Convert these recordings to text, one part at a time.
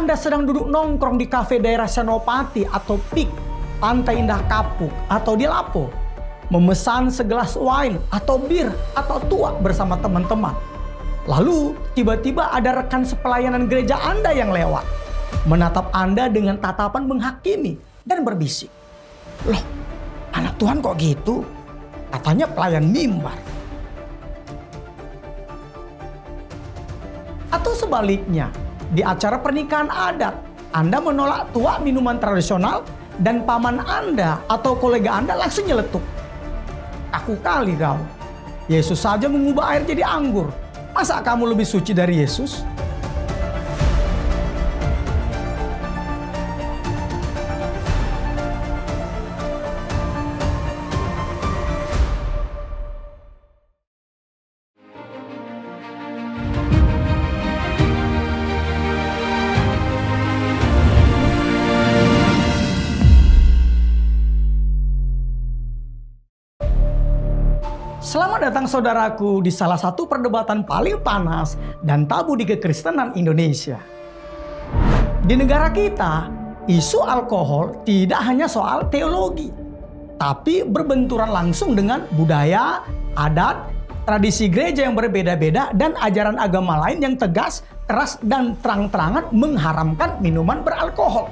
Anda sedang duduk nongkrong di kafe daerah Senopati atau Pik, Pantai Indah Kapuk, atau di Lapo, memesan segelas wine atau bir atau tuak bersama teman-teman. Lalu tiba-tiba ada rekan sepelayanan gereja Anda yang lewat, menatap Anda dengan tatapan menghakimi dan berbisik. "Loh, anak Tuhan kok gitu? Katanya pelayan mimbar." Atau sebaliknya, di acara pernikahan adat, Anda menolak tuak minuman tradisional dan paman Anda atau kolega Anda langsung nyeletuk. "Kaku kali kau. Yesus saja mengubah air jadi anggur. Masa kamu lebih suci dari Yesus?" Selamat datang saudaraku di salah satu perdebatan paling panas dan tabu di kekristenan Indonesia. Di negara kita, isu alkohol tidak hanya soal teologi, tapi berbenturan langsung dengan budaya, adat, tradisi gereja yang berbeda-beda, dan ajaran agama lain yang tegas, keras, dan terang-terangan mengharamkan minuman beralkohol.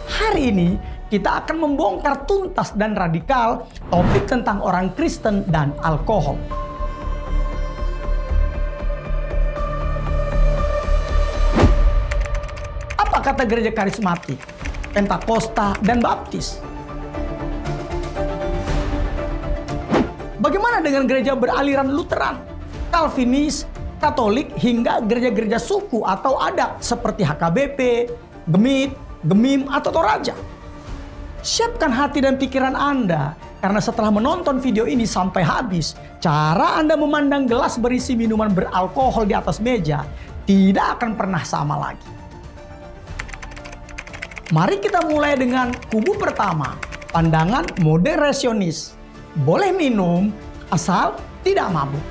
Hari ini, kita akan membongkar tuntas dan radikal topik tentang orang Kristen dan alkohol. Apa kata gereja karismatik, Pentakosta, dan Baptis? Bagaimana dengan gereja beraliran Lutheran, Calvinis, Katolik, hingga gereja-gereja suku atau adat seperti HKBP, Gemit, Gemim, atau Toraja? Siapkan hati dan pikiran Anda, karena setelah menonton video ini sampai habis, cara Anda memandang gelas berisi minuman beralkohol di atas meja tidak akan pernah sama lagi. Mari kita mulai dengan kubu pertama, pandangan moderasionis. Boleh minum asal tidak mabuk.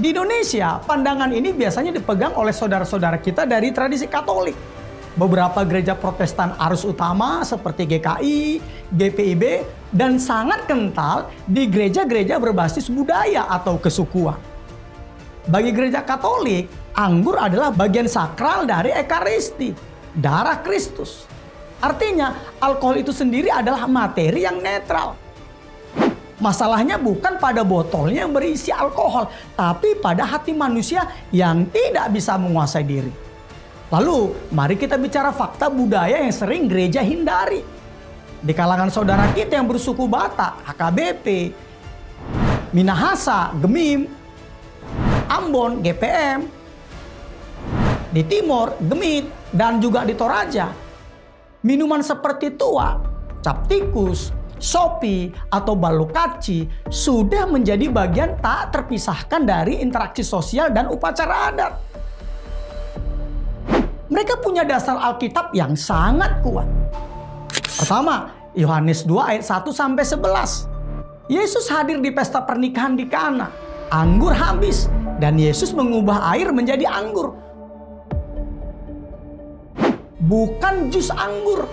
Di Indonesia, pandangan ini biasanya dipegang oleh saudara-saudara kita dari tradisi Katolik. Beberapa gereja Protestan arus utama seperti GKI, GPIB, dan sangat kental di gereja-gereja berbasis budaya atau kesukuan. Bagi gereja Katolik, anggur adalah bagian sakral dari Ekaristi, darah Kristus. Artinya, alkohol itu sendiri adalah materi yang netral. Masalahnya bukan pada botolnya yang berisi alkohol, tapi pada hati manusia yang tidak bisa menguasai diri. Lalu, mari kita bicara fakta budaya yang sering gereja hindari. Di kalangan saudara kita yang bersuku Batak, HKBP, Minahasa, Gemim, Ambon, GPM, di Timur, Gemit, dan juga di Toraja, minuman seperti tuak, cap tikus, sopi, atau balokaci sudah menjadi bagian tak terpisahkan dari interaksi sosial dan upacara adat. Mereka punya dasar Alkitab yang sangat kuat. Pertama, Yohanes 2 ayat 1-11. Yesus hadir di pesta pernikahan di Kana. Anggur habis dan Yesus mengubah air menjadi anggur. Bukan jus anggur,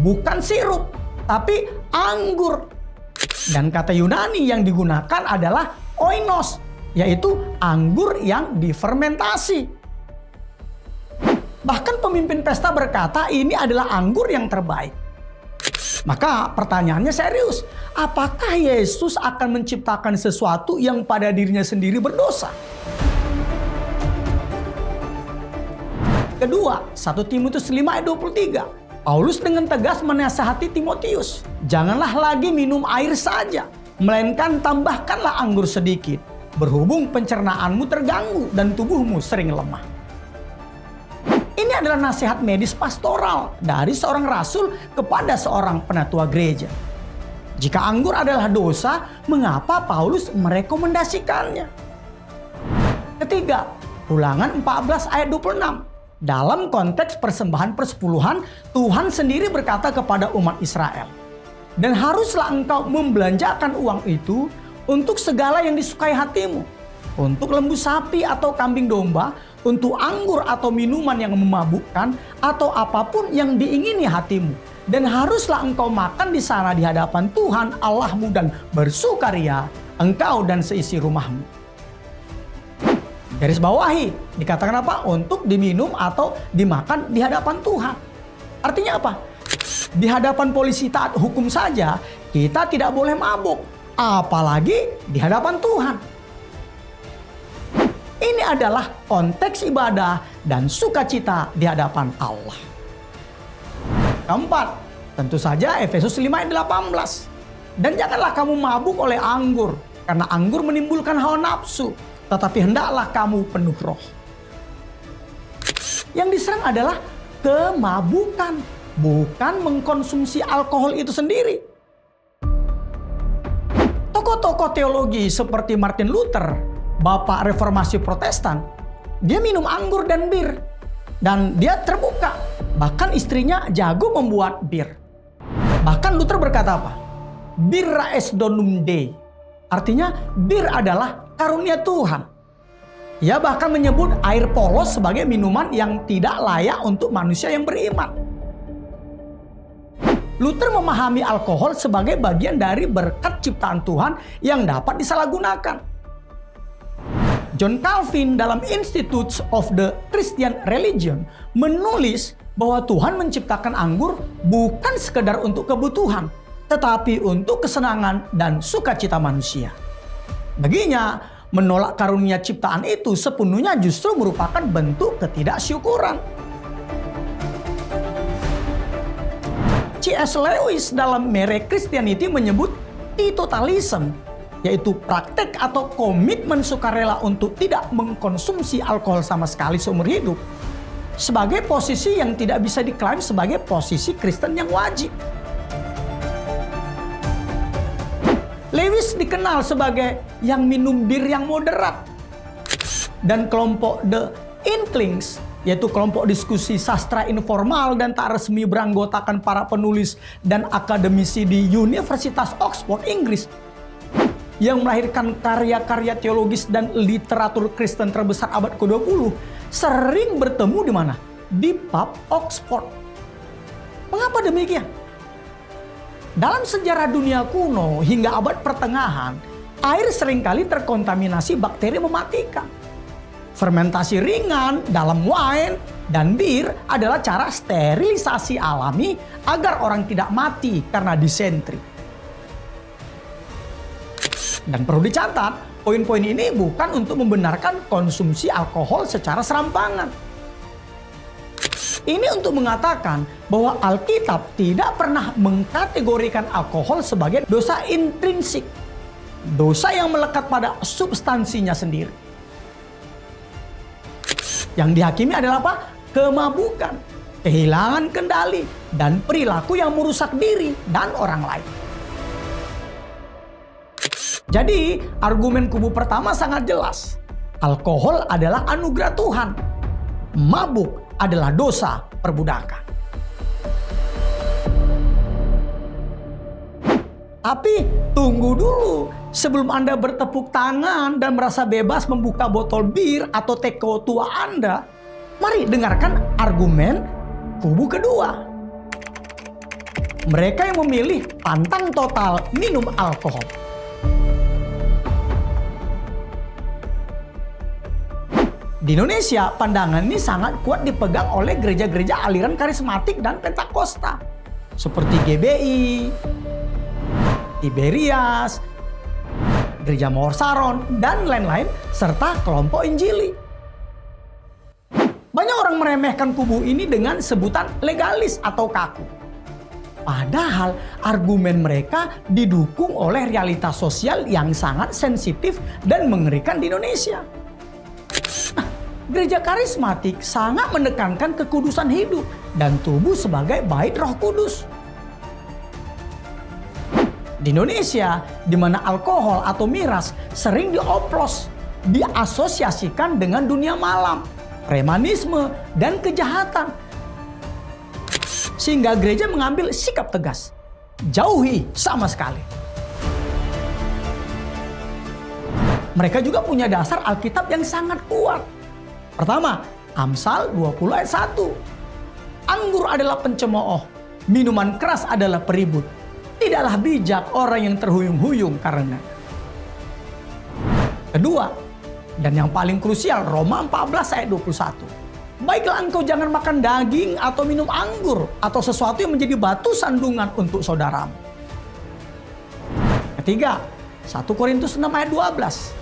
bukan sirup, tapi anggur. Dan kata Yunani yang digunakan adalah oinos, yaitu anggur yang difermentasi. Bahkan pemimpin pesta berkata ini adalah anggur yang terbaik. Maka pertanyaannya serius, apakah Yesus akan menciptakan sesuatu yang pada dirinya sendiri berdosa? Kedua, 1 Timotius 5 ayat 23. Paulus dengan tegas menasihati Timotius, janganlah lagi minum air saja, melainkan tambahkanlah anggur sedikit, berhubung pencernaanmu terganggu dan tubuhmu sering lemah. Ini adalah nasihat medis pastoral dari seorang rasul kepada seorang penatua gereja. Jika anggur adalah dosa, mengapa Paulus merekomendasikannya? Ketiga, Ulangan 14 ayat 26. Dalam konteks persembahan persepuluhan, Tuhan sendiri berkata kepada umat Israel, "Dan haruslah engkau membelanjakan uang itu untuk segala yang disukai hatimu, untuk lembu sapi atau kambing domba, untuk anggur atau minuman yang memabukkan, atau apapun yang diingini hatimu. Dan haruslah engkau makan di sana di hadapan Tuhan Allahmu dan bersukaria, engkau dan seisi rumahmu. Garis bawahi, dikatakan apa? Untuk diminum atau dimakan di hadapan Tuhan. Artinya apa? Di hadapan polisi taat hukum saja, kita tidak boleh mabuk. Apalagi di hadapan Tuhan. Ini adalah konteks ibadah dan sukacita di hadapan Allah. Keempat, tentu saja Efesus 5 ayat 18. Dan janganlah kamu mabuk oleh anggur, karena anggur menimbulkan hawa nafsu, tetapi hendaklah kamu penuh roh. Yang diserang adalah kemabukan, bukan mengkonsumsi alkohol itu sendiri. Tokoh-tokoh teologi seperti Martin Luther, bapak reformasi Protestan, dia minum anggur dan bir. Dan dia terbuka. Bahkan istrinya jago membuat bir. Bahkan Luther berkata apa? Birra est donum Dei. Artinya bir adalah karunia Tuhan. Ia bahkan menyebut air polos sebagai minuman yang tidak layak untuk manusia yang beriman. Luther memahami alkohol sebagai bagian dari berkat ciptaan Tuhan yang dapat disalahgunakan. John Calvin dalam Institutes of the Christian Religion menulis bahwa Tuhan menciptakan anggur bukan sekedar untuk kebutuhan, tetapi untuk kesenangan dan sukacita manusia. Baginya, menolak karunia ciptaan itu sepenuhnya justru merupakan bentuk ketidaksyukuran. C.S. Lewis dalam Mere Christianity menyebut teetotalism, yaitu praktek atau komitmen sukarela untuk tidak mengkonsumsi alkohol sama sekali seumur hidup, sebagai posisi yang tidak bisa diklaim sebagai posisi Kristen yang wajib. Lewis dikenal sebagai yang minum bir yang moderat. Dan kelompok The Inklings, yaitu kelompok diskusi sastra informal dan tak resmi beranggotakan para penulis dan akademisi di Universitas Oxford, Inggris, yang melahirkan karya-karya teologis dan literatur Kristen terbesar abad ke-20, sering bertemu di mana? Di pub Oxford. Mengapa demikian? Dalam sejarah dunia kuno hingga abad pertengahan, air seringkali terkontaminasi bakteri mematikan. Fermentasi ringan dalam wine dan bir adalah cara sterilisasi alami agar orang tidak mati karena disentri. Dan perlu dicatat, poin-poin ini bukan untuk membenarkan konsumsi alkohol secara serampangan. Ini untuk mengatakan bahwa Alkitab tidak pernah mengkategorikan alkohol sebagai dosa intrinsik, dosa yang melekat pada substansinya sendiri. Yang dihakimi adalah apa? Kemabukan, kehilangan kendali, dan perilaku yang merusak diri dan orang lain. Jadi, argumen kubu pertama sangat jelas. Alkohol adalah anugerah Tuhan. Mabuk adalah dosa perbudakan. Tapi tunggu dulu. Sebelum Anda bertepuk tangan dan merasa bebas membuka botol bir atau teko tua Anda, mari dengarkan argumen kubu kedua. Mereka yang memilih pantang total minum alkohol. Di Indonesia, pandangan ini sangat kuat dipegang oleh gereja-gereja aliran karismatik dan Pentakosta, seperti GBI, Tiberias, Gereja Mawar Saron, dan lain-lain, serta kelompok Injili. Banyak orang meremehkan kubu ini dengan sebutan legalis atau kaku. Padahal argumen mereka didukung oleh realitas sosial yang sangat sensitif dan mengerikan di Indonesia. Gereja karismatik sangat menekankan kekudusan hidup dan tubuh sebagai bait Roh Kudus. Di Indonesia, di mana alkohol atau miras sering dioplos, diasosiasikan dengan dunia malam, premanisme, dan kejahatan. Sehingga gereja mengambil sikap tegas, jauhi sama sekali. Mereka juga punya dasar Alkitab yang sangat kuat. Pertama, Amsal 20 ayat 1. Anggur adalah pencemooh, minuman keras adalah peribut. Tidaklah bijak orang yang terhuyung-huyung karena. Kedua, dan yang paling krusial, Roma 14 ayat 21. Baiklah engkau jangan makan daging atau minum anggur atau sesuatu yang menjadi batu sandungan untuk saudaramu. Ketiga, 1 Korintus 6 ayat 12.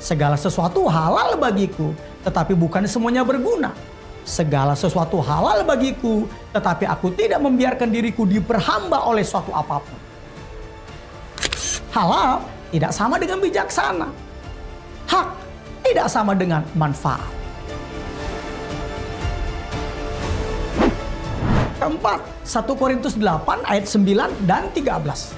Segala sesuatu halal bagiku, tetapi bukan semuanya berguna. Segala sesuatu halal bagiku, tetapi aku tidak membiarkan diriku diperhamba oleh suatu apapun. Halal tidak sama dengan bijaksana. Hak tidak sama dengan manfaat. Keempat, 1 Korintus 8 ayat 9 dan 13.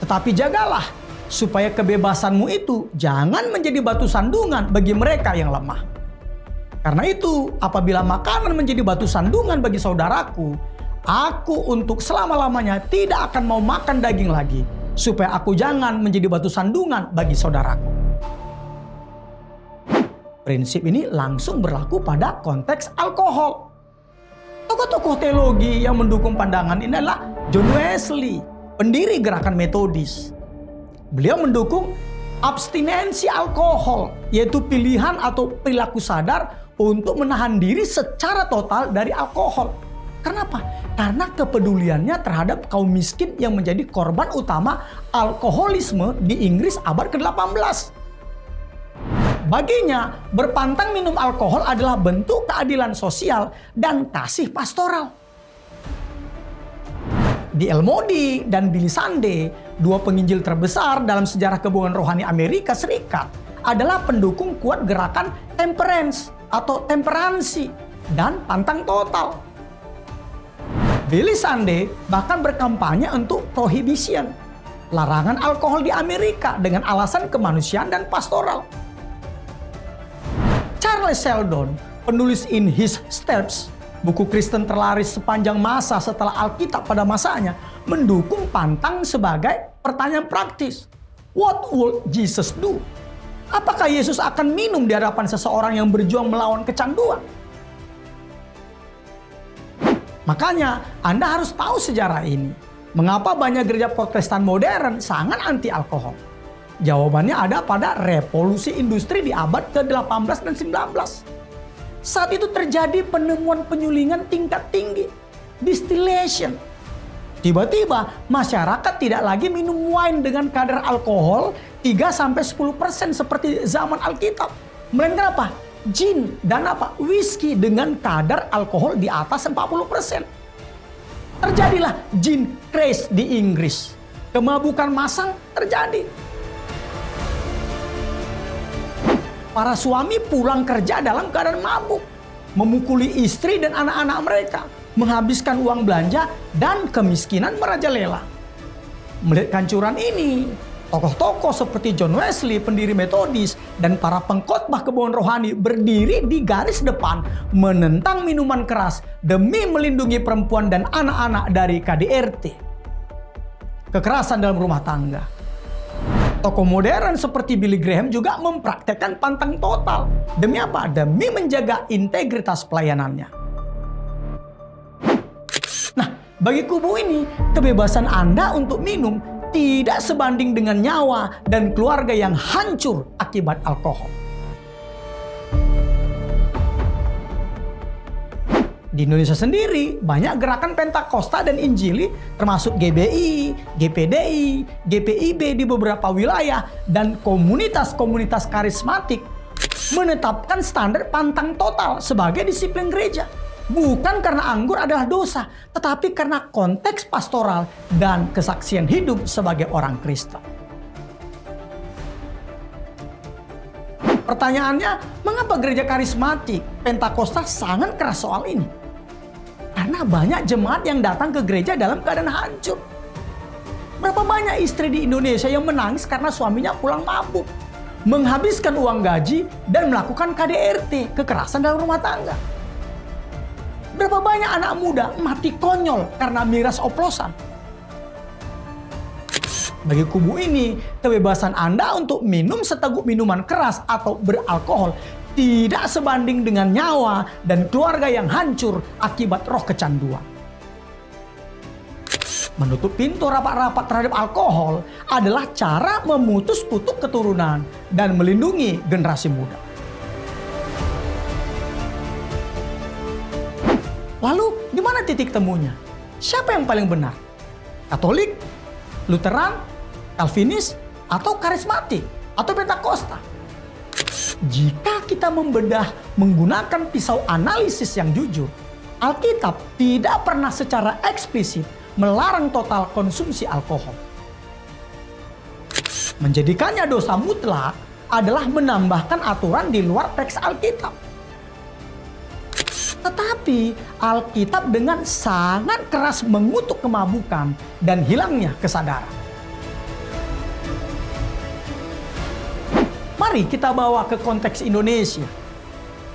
Tetapi jagalah supaya kebebasanmu itu jangan menjadi batu sandungan bagi mereka yang lemah. Karena itu, apabila makanan menjadi batu sandungan bagi saudaraku, aku untuk selama-lamanya tidak akan mau makan daging lagi, supaya aku jangan menjadi batu sandungan bagi saudaraku. Prinsip ini langsung berlaku pada konteks alkohol. Tokoh-tokoh teologi yang mendukung pandangan ini adalah John Wesley, pendiri gerakan Metodis. Beliau mendukung abstinensi alkohol, yaitu pilihan atau perilaku sadar untuk menahan diri secara total dari alkohol. Kenapa? Karena kepeduliannya terhadap kaum miskin yang menjadi korban utama alkoholisme di Inggris abad ke-18. Baginya, berpantang minum alkohol adalah bentuk keadilan sosial dan kasih pastoral. D.L. Moody dan Billy Sunday, dua penginjil terbesar dalam sejarah kebudayaan rohani Amerika Serikat, adalah pendukung kuat gerakan temperance atau temperansi dan pantang total. Billy Sunday bahkan berkampanye untuk prohibition, larangan alkohol di Amerika dengan alasan kemanusiaan dan pastoral. Charles Sheldon, penulis In His Steps, buku Kristen terlaris sepanjang masa setelah Alkitab pada masanya, mendukung pantang sebagai pertanyaan praktis. What would Jesus do? Apakah Yesus akan minum di hadapan seseorang yang berjuang melawan kecanduan? Makanya Anda harus tahu sejarah ini. Mengapa banyak gereja Protestan modern sangat anti alkohol? Jawabannya ada pada revolusi industri di abad ke-18 dan 19. Saat itu terjadi penemuan penyulingan tingkat tinggi, distillation. Tiba-tiba masyarakat tidak lagi minum wine dengan kadar alkohol 3-10% seperti zaman Alkitab. Melainkan apa? Gin dan whisky dengan kadar alkohol di atas 40%. Terjadilah gin craze di Inggris. Kemabukan massal terjadi. Para suami pulang kerja dalam keadaan mabuk, memukuli istri dan anak-anak mereka, menghabiskan uang belanja, dan kemiskinan merajalela. Melihat kehancuran ini, tokoh-tokoh seperti John Wesley, pendiri Metodis, dan para pengkhotbah kebudayaan rohani berdiri di garis depan menentang minuman keras demi melindungi perempuan dan anak-anak dari KDRT. Kekerasan dalam rumah tangga. Tokoh modern seperti Billy Graham juga mempraktekkan pantang total. Demi apa? Demi menjaga integritas pelayanannya. Nah, bagi kubu ini, kebebasan Anda untuk minum tidak sebanding dengan nyawa dan keluarga yang hancur akibat alkohol. Di Indonesia sendiri, banyak gerakan Pentakosta dan Injili termasuk GBI, GPDI, GPIB di beberapa wilayah dan komunitas-komunitas karismatik menetapkan standar pantang total sebagai disiplin gereja. Bukan karena anggur adalah dosa, tetapi karena konteks pastoral dan kesaksian hidup sebagai orang Kristen. Pertanyaannya, mengapa gereja karismatik Pentakosta sangat keras soal ini? Karena banyak jemaat yang datang ke gereja dalam keadaan hancur. Berapa banyak istri di Indonesia yang menangis karena suaminya pulang mabuk, menghabiskan uang gaji, dan melakukan KDRT, kekerasan dalam rumah tangga. Berapa banyak anak muda mati konyol karena miras oplosan. Bagi kubu ini, kebebasan Anda untuk minum seteguk minuman keras atau beralkohol tidak sebanding dengan nyawa dan keluarga yang hancur akibat roh kecanduan. Menutup pintu rapat-rapat terhadap alkohol adalah cara memutus kutuk keturunan dan melindungi generasi muda. Lalu, di mana titik temunya? Siapa yang paling benar? Katolik, Lutheran, Calvinis, atau karismatik, atau Pentakosta? Jika kita membedah menggunakan pisau analisis yang jujur, Alkitab tidak pernah secara eksplisit melarang total konsumsi alkohol. Menjadikannya dosa mutlak adalah menambahkan aturan di luar teks Alkitab. Tetapi Alkitab dengan sangat keras mengutuk kemabukan dan hilangnya kesadaran. Mari kita bawa ke konteks Indonesia.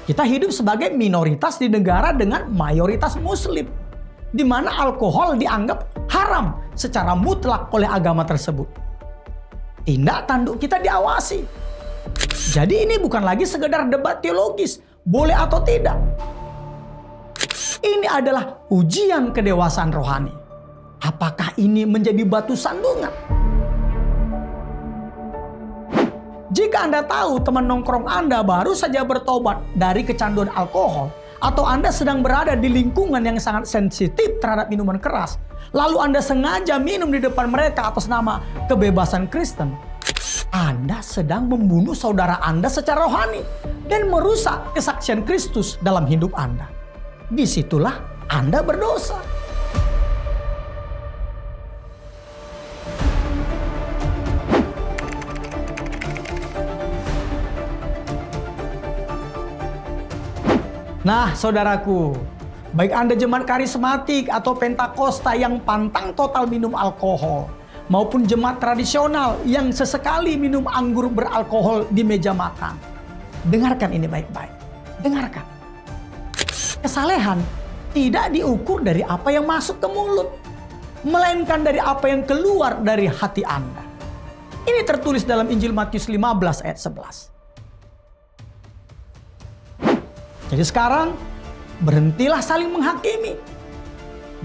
Kita hidup sebagai minoritas di negara dengan mayoritas Muslim, di mana alkohol dianggap haram secara mutlak oleh agama tersebut. Tindak tanduk kita diawasi. Jadi ini bukan lagi sekedar debat teologis, boleh atau tidak. Ini adalah ujian kedewasaan rohani. Apakah ini menjadi batu sandungan? Jika Anda tahu teman nongkrong Anda baru saja bertobat dari kecanduan alkohol, atau Anda sedang berada di lingkungan yang sangat sensitif terhadap minuman keras, lalu Anda sengaja minum di depan mereka atas nama kebebasan Kristen, Anda sedang membunuh saudara Anda secara rohani dan merusak kesaksian Kristus dalam hidup Anda. Disitulah Anda berdosa. Nah, saudaraku, baik Anda jemaat karismatik atau Pentakosta yang pantang total minum alkohol, maupun jemaat tradisional yang sesekali minum anggur beralkohol di meja makan. Dengarkan ini baik-baik. Dengarkan. Kesalehan tidak diukur dari apa yang masuk ke mulut, melainkan dari apa yang keluar dari hati Anda. Ini tertulis dalam Injil Matius 15 ayat 11. Jadi sekarang, berhentilah saling menghakimi.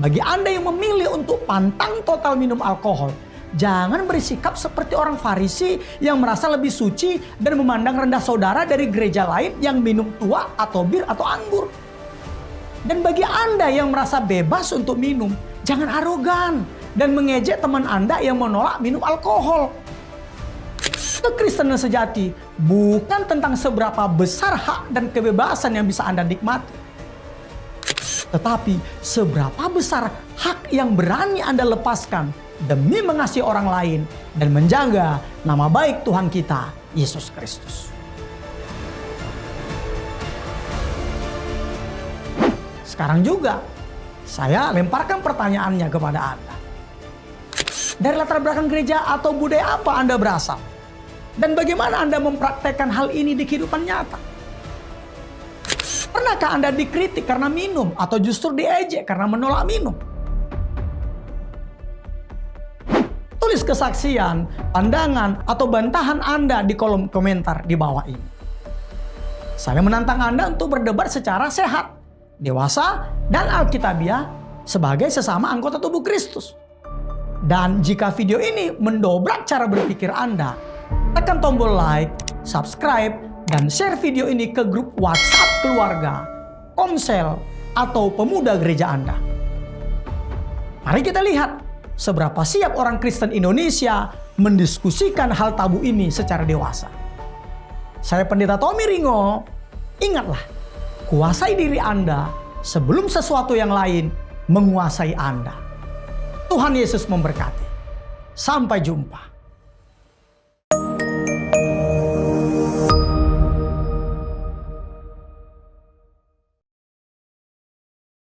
Bagi Anda yang memilih untuk pantang total minum alkohol, jangan bersikap seperti orang Farisi yang merasa lebih suci dan memandang rendah saudara dari gereja lain yang minum tua atau bir atau anggur. Dan bagi Anda yang merasa bebas untuk minum, jangan arogan dan mengejek teman Anda yang menolak minum alkohol. Kekristenan sejati bukan tentang seberapa besar hak dan kebebasan yang bisa Anda nikmati, tetapi seberapa besar hak yang berani Anda lepaskan demi mengasihi orang lain dan menjaga nama baik Tuhan kita, Yesus Kristus. Sekarang juga, saya lemparkan pertanyaannya kepada Anda. Dari latar belakang gereja atau budaya apa Anda berasal? Dan bagaimana Anda mempraktekkan hal ini di kehidupan nyata? Pernahkah Anda dikritik karena minum atau justru diejek karena menolak minum? Tulis kesaksian, pandangan, atau bantahan Anda di kolom komentar di bawah ini. Saya menantang Anda untuk berdebat secara sehat, dewasa, dan alkitabiah sebagai sesama anggota tubuh Kristus. Dan jika video ini mendobrak cara berpikir Anda, tekan tombol like, subscribe, dan share video ini ke grup WhatsApp keluarga, komsel, atau pemuda gereja Anda. Mari kita lihat seberapa siap orang Kristen Indonesia mendiskusikan hal tabu ini secara dewasa. Saya Pendeta Tommy Ringo, ingatlah, kuasai diri Anda sebelum sesuatu yang lain menguasai Anda. Tuhan Yesus memberkati. Sampai jumpa.